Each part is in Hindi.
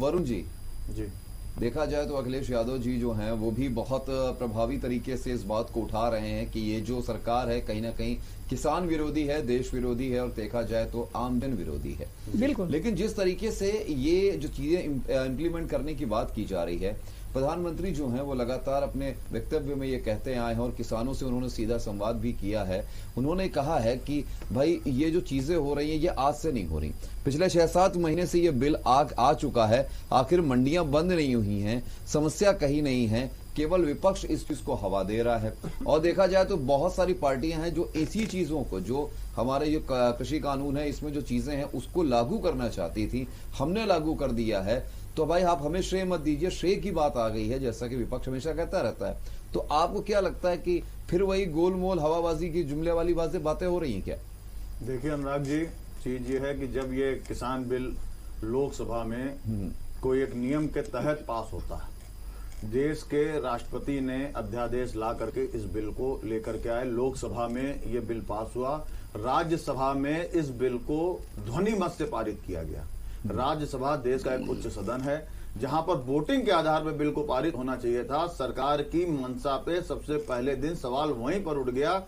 वरुण जी, जी देखा जाए तो अखिलेश यादव जी जो हैं वो भी बहुत प्रभावी तरीके से इस बात को उठा रहे हैं कि ये जो सरकार है कहीं ना कहीं किसान विरोधी है, देश विरोधी है और देखा जाए तो आमजन विरोधी है। बिल्कुल। लेकिन जिस तरीके से ये जो चीजें इम्प्लीमेंट करने की बात की जा रही है, प्रधानमंत्री जो हैं वो लगातार अपने वक्तव्य में ये कहते आए हैं और किसानों से उन्होंने सीधा संवाद भी किया है। उन्होंने कहा है कि भाई ये जो चीजें हो रही हैं ये आज से नहीं हो रही, पिछले 6-7 महीने से ये बिल आ चुका है। आखिर मंडियां बंद नहीं हुई हैं, समस्या कहीं नहीं है, केवल विपक्ष इस चीज को हवा दे रहा है। और देखा जाए तो बहुत सारी पार्टियां हैं जो इसी चीजों को, जो हमारे जो कृषि कानून है इसमें जो चीजें हैं उसको लागू करना चाहती थी, हमने लागू कर दिया है। तो भाई आप हमें श्रेय मत दीजिए, श्रेय की बात आ गई है जैसा कि विपक्ष हमेशा कहता रहता है। तो आपको क्या लगता है कि फिर वही गोलमोल हवाबाजी की जुमले वाली बातें हो रही हैं क्या? देखिए अनुराग जी, चीज ये है कि जब ये किसान बिल लोकसभा में कोई एक नियम के तहत पास होता है, देश के राष्ट्रपति ने अध्यादेश ला करके इस बिल को लेकर के आए, लोकसभा में ये बिल पास हुआ, राज्यसभा में इस बिल को ध्वनि मत से पारित किया गया। राज्यसभा देश का एक उच्च सदन है जहां पर वोटिंग के आधार पर बिल को पारित होना चाहिए था। सरकार की मंशा पे सबसे पहले दिन सवाल वहीं पर उठ गया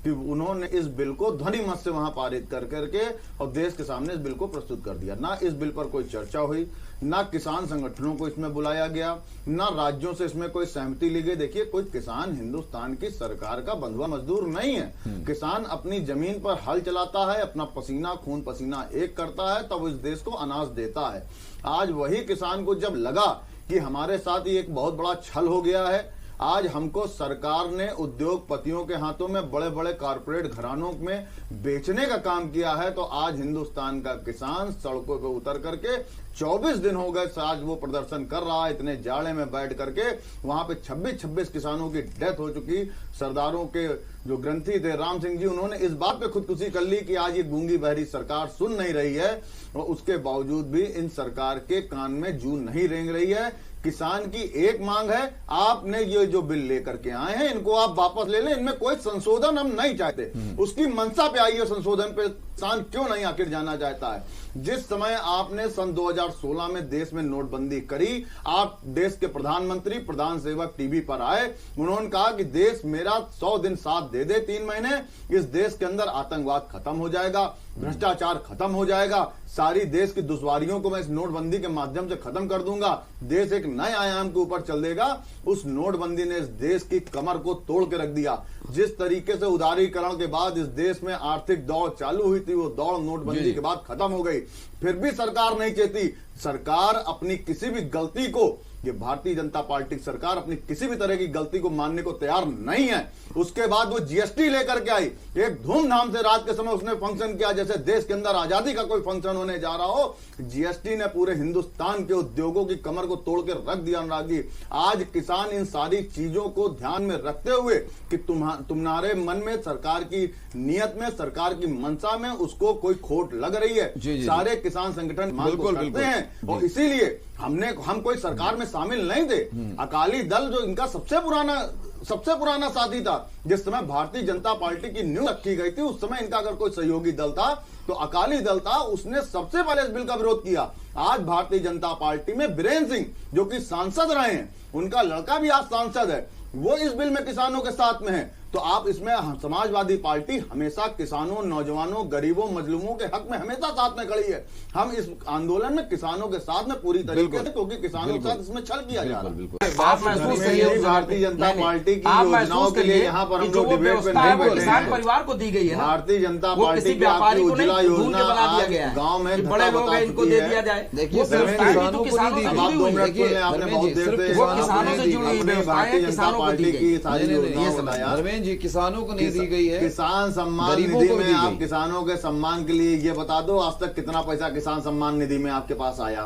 कि उन्होंने इस बिल को ध्वनि मत से वहां पारित कर करके और देश के सामने इस बिल को प्रस्तुत कर दिया। ना इस बिल पर कोई चर्चा हुई, ना किसान संगठनों को इसमें बुलाया गया, ना राज्यों से इसमें कोई सहमति ली गई। देखिए, कोई किसान हिंदुस्तान की सरकार का बंधुआ मजदूर नहीं है। किसान अपनी जमीन पर हल चलाता है, अपना पसीना खून पसीना एक करता है, तब इस देश को अनाज देता है। आज वही किसान को जब लगा कि हमारे साथ ये एक बहुत बड़ा छल हो गया है, आज हमको सरकार ने उद्योगपतियों के हाथों में, बड़े बड़े कॉर्पोरेट घरानों में बेचने का काम किया है, तो आज हिंदुस्तान का किसान सड़कों पे उतर करके 24 दिन हो गए आज वो प्रदर्शन कर रहा है, इतने जाड़े में बैठ करके। वहां पे 26 किसानों की डेथ हो चुकी। सरदारों के जो ग्रंथी थे राम सिंह जी, उन्होंने इस बात पे खुदकुशी कर ली कि आज ये गूंगी बहरी सरकार सुन नहीं रही है, और उसके बावजूद भी इन सरकार के कान में जूं नहीं रेंग रही है। किसान की एक मांग है, आपने ये जो बिल लेकर के आए हैं इनको आप वापस ले लें, इनमें कोई संशोधन हम नहीं चाहते। उसकी मंशा पे आइए, संशोधन पे किसान क्यों नहीं आखिर जाना चाहता है? जिस समय आपने सन 2016 में देश में नोटबंदी करी, आप देश के प्रधानमंत्री, प्रधान सेवक टीवी पर आए, उन्होंने कहा कि देश मेरा 100 दिन साथ दे दे 3 महीने, इस देश के अंदर आतंकवाद खत्म हो जाएगा, भ्रष्टाचार खत्म हो जाएगा, सारी देश की दुश्वारियों को मैं इस नोटबंदी के माध्यम से खत्म कर दूंगा, देश एक नए आयाम के ऊपर चल देगा। उस नोटबंदी ने इस देश की कमर को तोड़ के रख दिया। जिस तरीके से उदारीकरण के बाद इस देश में आर्थिक दौड़ चालू हुई थी, वो दौड़ नोटबंदी के बाद खत्म हो गई। फिर भी सरकार नहीं चाहती। सरकार अपनी किसी भी गलती को, ये भारतीय जनता पार्टी सरकार अपनी किसी भी तरह की गलती को मानने को तैयार नहीं है। उसके बाद वो जीएसटी लेकर के आई, एक धूमधाम से रात के समय उसने फंक्शन किया जैसे देश के अंदर आजादी का कोई फंक्शन होने जा रहा हो। जीएसटी ने पूरे हिंदुस्तान के उद्योगों की कमर को तोड़ के रख दिया। अनुराग जी, आज किसान इन सारी चीजों को ध्यान में रखते हुए कि तुम्हारे मन में, सरकार की नीयत में, सरकार की मंशा में उसको कोई खोट लग रही है, सारे किसान संगठन मांग करते हैं। और इसीलिए हम कोई सरकार में शामिल नहीं थे। अकाली दल जो इनका सबसे पुराना साथी था, जिस समय भारतीय जनता पार्टी की नींव रखी गई थी, उस समय इनका अगर कोई सहयोगी दल था तो अकाली दल था, उसने सबसे पहले इस बिल का विरोध किया। आज भारतीय जनता पार्टी में बीरेन्द्र सिंह जो कि सांसद रहे हैं, उनका लड़का भी आज सांसद है, वो इस बिल में किसानों के साथ में है। तो आप इसमें, समाजवादी पार्टी हमेशा किसानों, नौजवानों, गरीबों, मजलूमों के हक में हमेशा साथ में खड़ी है। हम इस आंदोलन में किसानों के साथ में पूरी तरीके से, क्योंकि किसानों के साथ इसमें छल किया जा रहा है। भारतीय जनता पार्टी की योजनाओं के लिए यहाँ पर हम लोग डिबेट पे नहीं बैठे हैं। परिवार को दी गई है, भारतीय जनता पार्टी की आपकी उज्ज्वला योजना गाँव में बड़े लोग हैं, इनको दे दिया जाए। देखिए, आपने बहुत देर से भारतीय जनता पार्टी की सारी योजनाओं बताया जी, किसानों को नहीं दी गई है। किसान सम्मान निधि में आप किसानों के सम्मान के लिए ये बता दो, आज तक कितना पैसा किसान सम्मान निधि में आपके पास आया?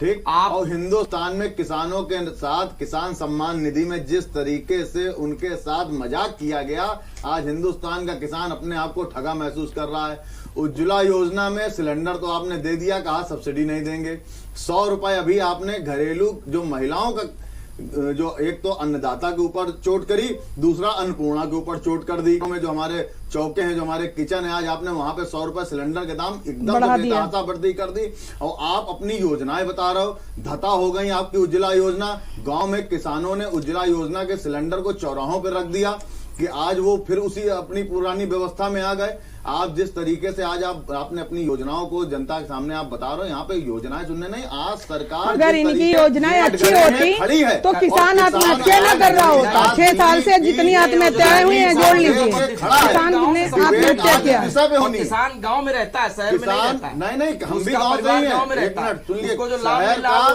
ठीक। और हिंदुस्तान में किसानों के साथ किसान सम्मान निधि में जिस तरीके से उनके साथ मजाक किया गया, आज हिंदुस्तान का किसान अपने आप को ठगा महसूस कर रहा है। उज्ज्वला योजना में सिलेंडर तो आपने दे दिया, कहा सब्सिडी नहीं देंगे। 100 रुपए अभी आपने घरेलू जो महिलाओं का जो एक तो अन्नदाता के ऊपर चोट करी, दूसरा अन्नपूर्णा के ऊपर चोट कर दी। में जो हमारे चौके हैं, जो हमारे किचन है, आज आपने वहां पे 100 रुपए सिलेंडर के दाम एकदम बढ़ती कर दी। और आप अपनी योजनाएं बता रहे हो, धता हो गई आपकी उज्ज्वला योजना। गांव में किसानों ने उज्ज्वला योजना के सिलेंडर को चौराहों पर रख दिया कि आज वो फिर उसी अपनी पुरानी व्यवस्था में आ गए। आप जिस तरीके से आज आपने अपनी योजनाओं को जनता के सामने आप बता रहे हो, यहाँ पे योजनाएं सुनने नहीं, आज सरकार अगर इनकी योजनाएं अच्छी होती खड़ी है तो किसान आत्महत्या न कर रहा होता। 6 साल से जितनी आत्महत्याएं हुई हैं जोड़ लीजिए, किसान ने आत्महत्या किया। किसान गांव में रहता है, शहर में नहीं रहता है। नहीं, हम भी गाँव में हैं। सुनिए,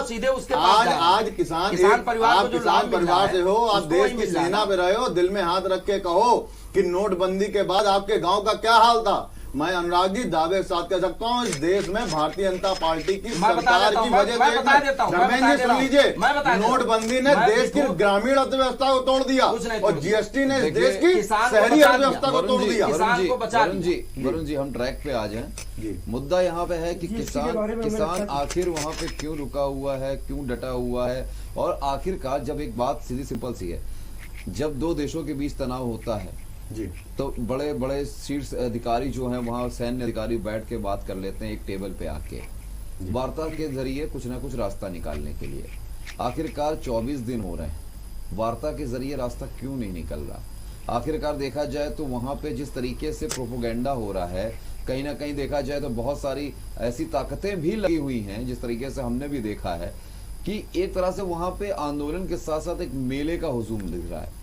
सीधे उसके आज किसान परिवार से हो, आप देश की सेना पे रहे हो, दिल में हाथ रख के कहो कि नोटबंदी के बाद आपके गांव का क्या हाल था। मैं अनुराग जी दावे के साथ कह सकता हूं, इस देश में भारतीय जनता पार्टी की सरकार की वजह से, धर्मेंद्र जी सुन लीजिए, नोटबंदी ने देश की ग्रामीण अर्थव्यवस्था को तोड़ दिया और जीएसटी ने देश की शहरी अर्थव्यवस्था को तोड़ दिया। वरुण जी, हम ट्रैक पे आ जाएं। मुद्दा यहाँ पे है कि किसान आखिर वहाँ पे क्यों रुका हुआ है, क्यों डटा हुआ है। और आखिरकार जब एक बात सीधी सिंपल सी है, जब दो देशों के बीच तनाव होता है जी, तो बड़े बड़े शीर्ष अधिकारी जो हैं वहां सैन्य अधिकारी बैठ के बात कर लेते हैं एक टेबल पे आके, वार्ता के जरिए कुछ ना कुछ रास्ता निकालने के लिए। आखिरकार 24 दिन हो रहे हैं, वार्ता के जरिए रास्ता क्यों नहीं निकल रहा। आखिरकार देखा जाए तो वहां पे जिस तरीके से प्रोपोगेंडा हो रहा है, कहीं ना कहीं देखा जाए तो बहुत सारी ऐसी ताकतें भी लगी हुई हैं, जिस तरीके से हमने भी देखा है कि एक तरह से वहां पे आंदोलन के साथ साथ एक मेले का हुजूम दिख रहा है।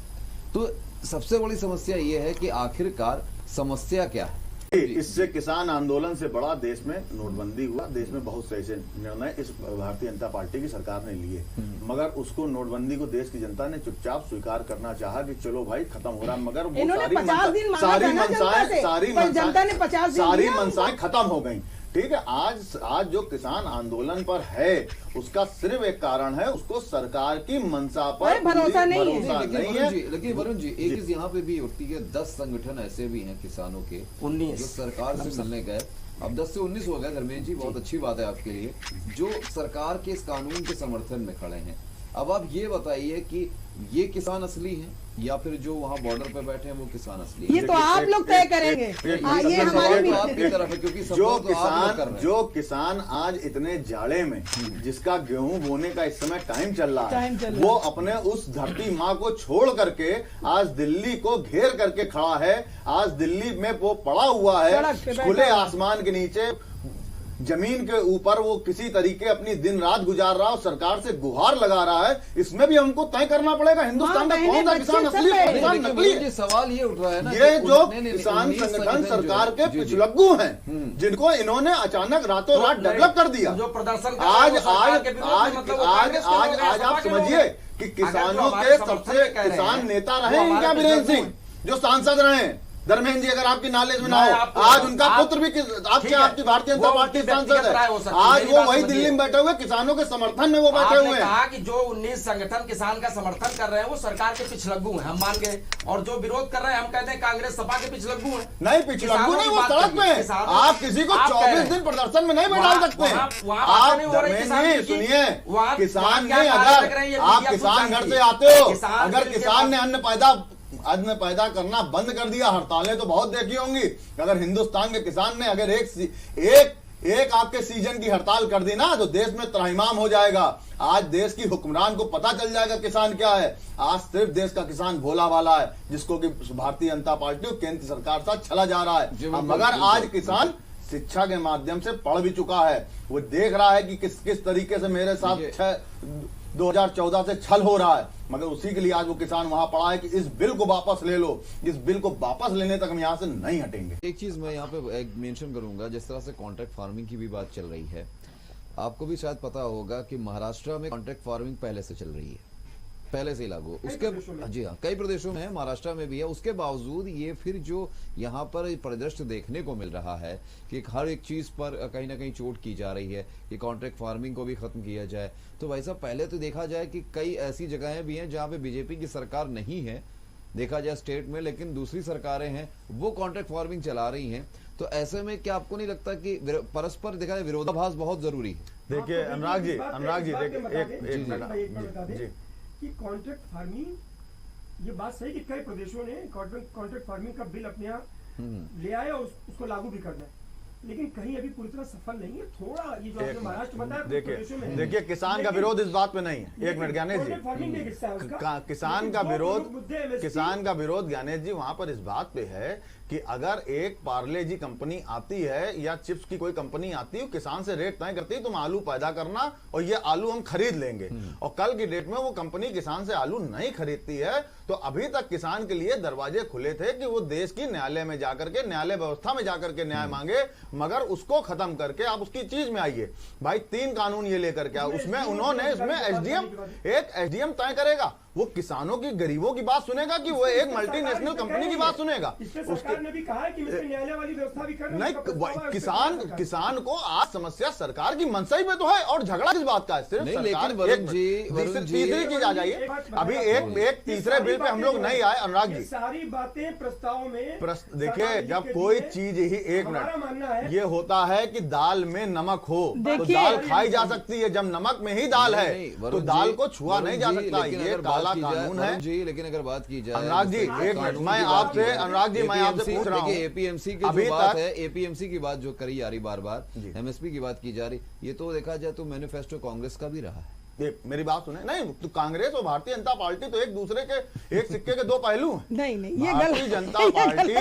तो सबसे बड़ी समस्या ये है कि आखिरकार समस्या क्या है। इससे किसान आंदोलन से बड़ा देश में नोटबंदी हुआ। देश में बहुत से ऐसे निर्णय इस भारतीय जनता पार्टी की सरकार ने लिए, मगर उसको नोटबंदी को देश की जनता ने चुपचाप स्वीकार करना चाहा कि चलो भाई खत्म हो रहा, मगर वो सारी मनसाएं खत्म हो गई। ठीक है, आज जो किसान आंदोलन पर है उसका सिर्फ एक कारण है, उसको सरकार की मंशा पर भरोसा नहीं है। लेकिन वरुण जी, एक चीज यहाँ पे भी उठती है, 10 संगठन ऐसे भी हैं किसानों के 19 जो सरकार से मिलने गए। अब 10 से 19 हो गए धर्मेंद्र जी, बहुत अच्छी बात है आपके लिए, जो सरकार के इस कानून के समर्थन में खड़े हैं। अब आप ये बताइए कि ये किसान असली हैं या फिर जो वहाँ बॉर्डर पे बैठे हैं वो किसान असली हैं? ये तो आप लोग तय करेंगे। ये हमारी आपकी तरफ है, क्योंकि जो किसान आज इतने जाड़े में जिसका गेहूं बोने का इस समय टाइम चल रहा है, वो अपने उस धरती माँ को छोड़ करके आज दिल्ली को घेर करके खड़ा है। आज दिल्ली में वो पड़ा हुआ है खुले आसमान के नीचे, जमीन के ऊपर वो किसी तरीके अपनी दिन रात गुजार रहा है और सरकार से गुहार लगा रहा है। इसमें भी हमको तय करना पड़ेगा हिंदुस्तान का कौन सा किसान असली है, किसान नकली है। सवाल ये उठ रहा है ना, ये जो किसान संगठन सरकार के पिछलग्गू हैं, जिनको इन्होंने अचानक रातों रात डेवलप कर दिया। जो प्रदर्शन आज आप समझिए कि किसानों के सबसे किसान नेता रहे हैं क्या बीरेन्द्र सिंह, जो सांसद रहे। धर्मेंद्र जी, अगर आपकी नॉलेज में ना हो, आज उनका पुत्र भी आपकी भारतीय जनता पार्टी सांसद है। आज वो वही दिल्ली में बैठे हुए किसानों के समर्थन में वो बैठे हुए हैं। कहा कि जो 19 संगठन किसान का समर्थन कर रहे हैं वो सरकार के पिछलग्गू हैं, हम मान गए, और जो विरोध कर रहे हैं हम कहते हैं कांग्रेस सपा के पिछलग्गू हैं। नहीं, पिछलग्गू नहीं, वो सड़क पे है। आप किसी को 24 दिन प्रदर्शन में नहीं बैठा सकते हैं। आप धर्मेंद्र जी सुनिए, किसान ने, अगर आप किसान घर से आते हो, अगर किसान ने अन्न पैदा करना बंद कर दिया, हड़तालें तो बहुत देखी होंगी। अगर हिंदुस्तान के किसान ने अगर एक आपके सीजन की हड़ताल कर दी ना, तो देश में त्राहिमाम हो जाएगा। आज देश की हुक्मरान को पता चल जाएगा किसान क्या है। आज सिर्फ देश का किसान भोला वाला है, जिसको कि भारतीय जनता पार्टी और केंद्र सरकार साथ चला जा रहा है। मगर आज किसान शिक्षा के माध्यम से पढ़ भी चुका है, वो देख रहा है कि किस तरीके से मेरे साथ 2014 से छल हो रहा है, मगर उसी के लिए आज वो किसान वहां पड़ा है कि इस बिल को वापस ले लो। इस बिल को वापस लेने तक हम यहाँ से नहीं हटेंगे। एक चीज मैं यहाँ पे मेंशन करूंगा, जिस तरह से कॉन्ट्रैक्ट फार्मिंग की भी बात चल रही है, आपको भी शायद पता होगा कि महाराष्ट्र में कॉन्ट्रैक्ट फार्मिंग पहले से चल रही है, पहले से ही लागू। उसके जी हाँ, कई प्रदेशों में है, महाराष्ट्र में भी है। उसके बावजूद ये फिर जो यहाँ पर परिदृश्य देखने को मिल रहा है कि हर एक चीज पर कहीं ना कहीं चोट की जा रही है कि कॉन्ट्रैक्ट फार्मिंग को भी खत्म किया जाए। तो वैसा पहले तो देखा जाए कि कई ऐसी जगहें भी हैं जहाँ पे बीजेपी की सरकार नहीं है, देखा जाए स्टेट में, लेकिन दूसरी सरकारें हैं वो कॉन्ट्रैक्ट फार्मिंग चला रही हैं। तो ऐसे में क्या आपको नहीं लगता कि परस्पर देखा जाए विरोधाभास बहुत जरूरी है? देखिए अनुराग जी देखिए एक मिनट जी, कि कॉन्ट्रैक्ट फार्मिंग, ये बात सही कि कई प्रदेशों ने कॉन्ट्रैक्ट फार्मिंग का बिल अपने यहाँ ले आए और उसको लागू भी करना है, लेकिन कहीं अभी पूरी तरह सफल नहीं है। थोड़ा ये जो आपने महाराष्ट्र बताया, देखिए किसान का विरोध इस बात पे नहीं है। एक मिनट ज्ञानेश जी, किसान का विरोध ज्ञानेश जी वहां पर इस बात पे है कि अगर एक पार्ले जी कंपनी आती है या चिप्स की कोई कंपनी आती है, किसान से रेट तय करती है, तुम आलू पैदा करना और ये आलू हम खरीद लेंगे, और कल की डेट में वो कंपनी किसान से आलू नहीं खरीदती है, तो अभी तक किसान के लिए दरवाजे खुले थे कि वो देश की न्यायालय में जाकर के, न्यायालय व्यवस्था में जाकर के न्याय मांगे, मगर उसको खत्म करके आप उसकी चीज में आइए। भाई 3 कानून ये लेकर के उसमें उन्होंने, इसमें एसडीएम तय करेगा, वो किसानों की, गरीबों की बात सुनेगा कि वो एक मल्टीनेशनल कंपनी की बात सुनेगा। सरकार ने भी कहा है कि न्यायालय वाली व्यवस्था भी कर नहीं, किसान को आज समस्या सरकार की मनसाई में तो है, और झगड़ा किस बात का है? सिर्फ सरकार। तीसरी चीज आ जाइए, अभी एक तीसरे बिल पे हम लोग नहीं आए अनुराग जी, सारी बातें प्रस्ताव में। देखिए जब कोई चीज ही, एक मिनट, ये होता है कि दाल में नमक हो तो दाल खाई जा सकती है, जब नमक में ही दाल है तो दाल को छुआ नहीं जा सकता, ये काला कानून है जी। लेकिन अगर बात की जाए अनुराग जी, एक मिनट, मैं आपसे पूछ रहा हूँ, एपीएमसी की जो बात है, एपीएमसी की बात जो करी जा रही बार बार, एमएसपी की बात की जा रही, ये तो देखा जाए तो मैनिफेस्टो कांग्रेस का भी रहा है। मेरी बात सुने, नहीं तो कांग्रेस और भारतीय जनता पार्टी तो एक दूसरे के, एक सिक्के के 2 पहलू हैं। नहीं, ये भारतीय जनता पार्टी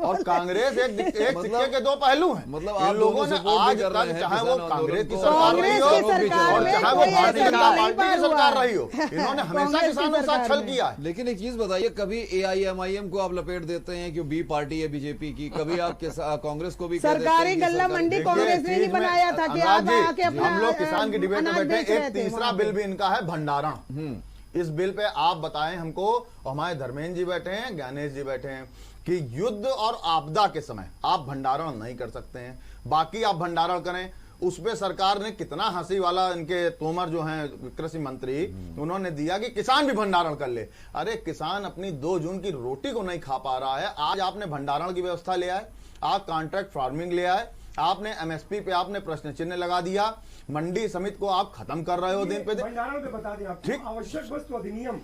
और कांग्रेस एक सिक्के के 2 पहलू हैं। मतलब आप लोगों ने आज तक, चाहे वो कांग्रेस की सरकार रही हो और चाहे वो भारतीय जनता पार्टी की सरकार रही हो, इन्होंने हमेशा किसानों के साथ छल किया है। लेकिन एक चीज बताइए, कभी एआईएमआईएम को आप लपेट देते हैं कि बी पार्टी है बीजेपी की, कभी आप कांग्रेस को भी सरकारी गल्ला मंडी कांग्रेस ने ही बनाया था कि आप आके अपना, हम लोग किसान की डिबेट में बैठे। एक तीसरा बिल भी इनका है भंडारण। इस बिल पे आप बताएं हमको, और हमारे धर्मेंद्र जी बैठे हैं, ज्ञानेश जी बैठे हैं, कि युद्ध और आपदा के समय आप भंडारण नहीं कर सकते हैं, बाकी आप भंडारण करें। उस पे सरकार ने कितना हंसी वाला, इनके तोमर जो हैं कृषि मंत्री, उन्होंने दिया कि किसान भी भंडारण कर ले। अरे किसान अपनी 2 जून की रोटी को नहीं खा पा रहा है, आज आपने भंडारण की व्यवस्था ले आए, आप कॉन्ट्रैक्ट फार्मिंग ले आए, आपने एमएसपी पे आपने प्रश्न चिन्ह लगा दिया, मंडी समिति को आप खत्म कर रहे हो दिन पे दिन। भंडारण पे बता दें आप, ठीक, आवश्यक वस्तु अधिनियम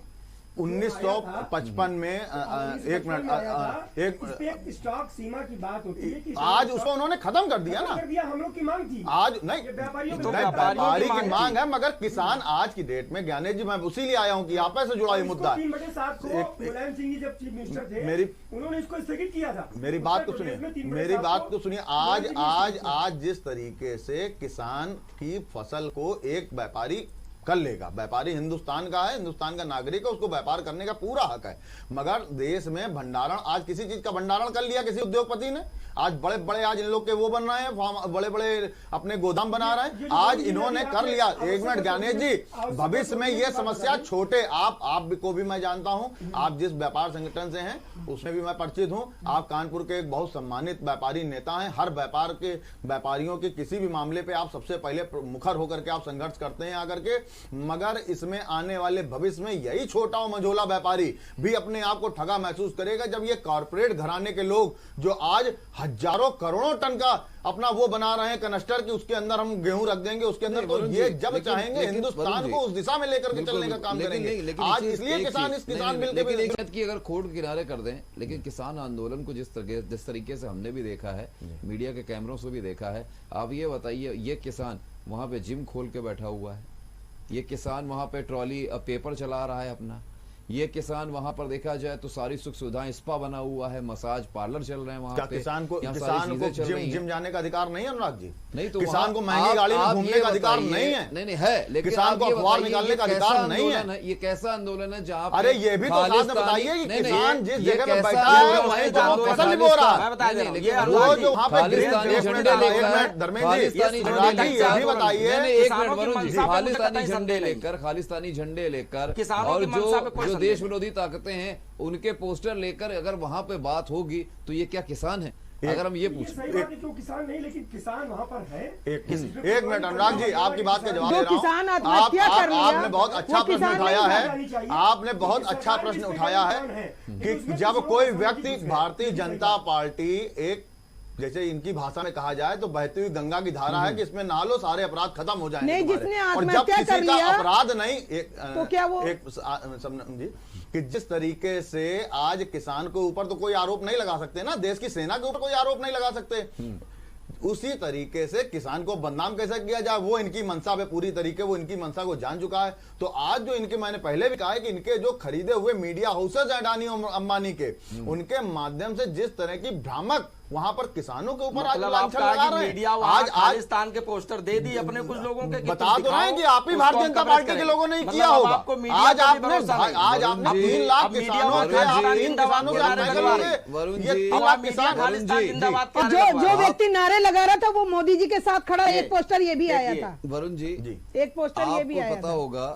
1955 में एक मिनट, एक स्टॉक सीमा की बात होती है कि आज उसको उन्होंने खत्म कर दिया ना। हम लोग की मांग थी आज नहीं, व्यापारी की मांग है, मगर किसान आज की डेट में, ज्ञानेश जी मैं उसी लिए आया हूँ कि आप से जुड़ा ये मुद्दा है। 3/7 को मुलायम सिंह जी जब चीफ मिनिस्टर थे, उन्होंने इसको स्थगित किया था। मेरी बात को सुनिए, आज जिस तरीके से किसान की फसल को एक व्यापारी कर लेगा, व्यापारी हिंदुस्तान का है, हिंदुस्तान का नागरिक है, उसको व्यापार करने का पूरा हक है, मगर देश में भंडारण, आज किसी चीज का भंडारण कर लिया किसी उद्योगपति ने, आज बड़े बड़े आज इन लोग के वो बन रहे हैं, बड़े बड़े अपने गोदाम बना रहे हैं, आज इन्होंने कर लिया। एक मिनट ज्ञानेश जी, भविष्य में ये समस्या छोटे, आप को भी मैं जानता हूं, आप जिस व्यापार संगठन से हैं उसमें भी मैं परिचित हूं, आप कानपुर के एक बहुत सम्मानित व्यापारी नेता हैं, हर व्यापारियों के किसी भी मामले पे आप सबसे पहले मुखर होकर के आप संघर्ष करते हैं आकर के, मगर इसमें आने वाले भविष्य में यही छोटा और मझोला व्यापारी भी अपने आप को ठगा महसूस करेगा, जब ये कॉर्पोरेट घराने के लोग जो आज हजारों करोड़ों टन का अपना वो बना रहे हैं कनस्टर की, उसके अंदर हम गेहूं रख देंगे, उसके अंदर तो ये जब चाहेंगे हिंदुस्तान को उस दिशा में लेकर के चलने का काम करेंगे। आज इसलिए किसान इस किसान बिल की अगर खोट किनारे कर दें, लेकिन किसान आंदोलन को जिस तरीके से हमने भी देखा है, मीडिया के कैमरों से भी देखा है, आप ये बताइए, ये किसान वहां पे जिम खोल के बैठा हुआ है, ये किसान वहां पे ट्रॉली पेपर चला रहा है अपना, ये किसान वहां पर देखा जाए तो सारी सुख सुविधाएं, स्पा बना हुआ है, मसाज पार्लर चल रहे हैं वहां पे। किसान को जिम जाने का अधिकार नहीं है अनुराग जी? नहीं तो किसान को महंगी गाड़ी में घूमने का अधिकार नहीं है। नहीं है, लेकिन किसान को अखबार निकालने का अधिकार नहीं है। ये कैसा आंदोलन है जहाँ, अरे ये भी तो साथ में बताइए कि किसान जिस जगह पे बैठा है वहीं जहाँ फसल नहीं बो रहा है, वो जो वहाँ पे खालिस्तानी झंडे लेकर, धर्मेंद्र जी ये भी बताइए, खालिस्तानी झंडे लेकर और जो देश विरोधी ताकतें हैं उनके पोस्टर लेकर अगर वहां पे बात होगी तो ये क्या किसान है? अगर हम ये पूछें, किसान नहीं, लेकिन किसान वहां पर है। एक मिनट अनुराग जी, आपकी बात का जवाब दे रहा किसान आत्महत्या कर लिया, आपने बहुत अच्छा प्रश्न उठाया है, आपने बहुत अच्छा प्रश्न उठाया है कि जब कोई व्यक्ति, भारतीय जनता पार्टी एक जैसे इनकी भाषा में कहा जाए तो बहती हुई गंगा की धारा है कि इसमें नहा लो, सारे अपराध खत्म हो जाएंगे नहीं, तुम्हारे। जिसने और जब आत्महत्या कर किसी का लिया, अपराध नहीं तो क्या वो जी कि जिस तरीके से आज किसान के ऊपर तो कोई आरोप नहीं लगा सकते ना, देश की सेना के ऊपर कोई आरोप नहीं लगा सकते, उसी तरीके से किसान को बदनाम कैसे किया जाए वो इनकी मंशा पे पूरी तरीके वो इनकी मंशा को जान चुका है। तो आज जो इनके, मैंने पहले भी कहा है कि इनके जो खरीदे हुए मीडिया हाउसेज अडानी और अंबानी के, उनके माध्यम से जिस तरह की भ्रामक वहां पर किसानों के ऊपर आज लांछन लगा रहे हैं। आज खालिस्तान के पोस्टर दे दी अपने कुछ लोगों के, बता तो रहे हैं कि आप ही भारतीय जनता पार्टी के लोगों ने किया होगा। आज आपने 3 लाख किसानों के, जो व्यक्ति नारे लगा रहा था वो मोदी जी के साथ खड़ा, एक पोस्टर ये भी आया था। वरुण जी, एक पोस्टर ये भी आया आपको पता था। होगा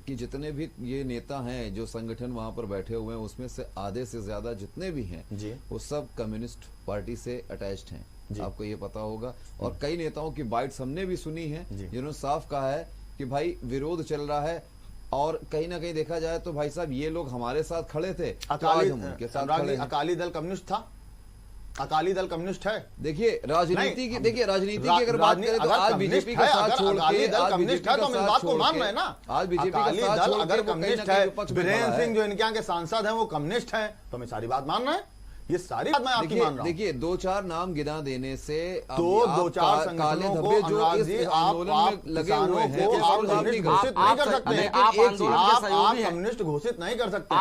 कि जितने भी ये नेता हैं जो संगठन वहां पर बैठे हुए हैं, उसमें से आधे से ज्यादा जितने भी हैं वो सब कम्युनिस्ट पार्टी से अटैच्ड हैं, आपको ये पता होगा। और कई नेताओं की बाइट्स हमने भी सुनी है जिन्होंने साफ कहा है कि भाई विरोध चल रहा है और कहीं ना कहीं देखा जाए तो भाई साहब ये लोग हमारे साथ खड़े थे, उनके साथ खड़े हैं। अकाली दल कम्युनिस्ट था, अकाली दल कम्युनिस्ट है। देखिए राजनीति की अगर बात करें तो आज बीजेपी का साथ छोड़ के, आज कम्युनिस्ट है तो हम इस बात को मान रहे हैं ना। आज बीजेपी का साथ छोड़ के अगर कम्युनिस्ट है, बीरेन्द्र सिंह है। जो इनके यहाँ के सांसद हैं वो कम्युनिस्ट हैं, तो हमें सारी बात मान रहे हैं। ये सारी बात मैं आपकी मान रहा हूं। देखिए 2-4 नाम गिना देने से तो 2-4 काले संगठनों धब्बे को जो अनुराग इस जी आंदोलन में लगे हुए हैं, आप कम्युनिस्ट घोषित नहीं कर सकते। आप आप कम्युनिस्ट घोषित नहीं कर सकते।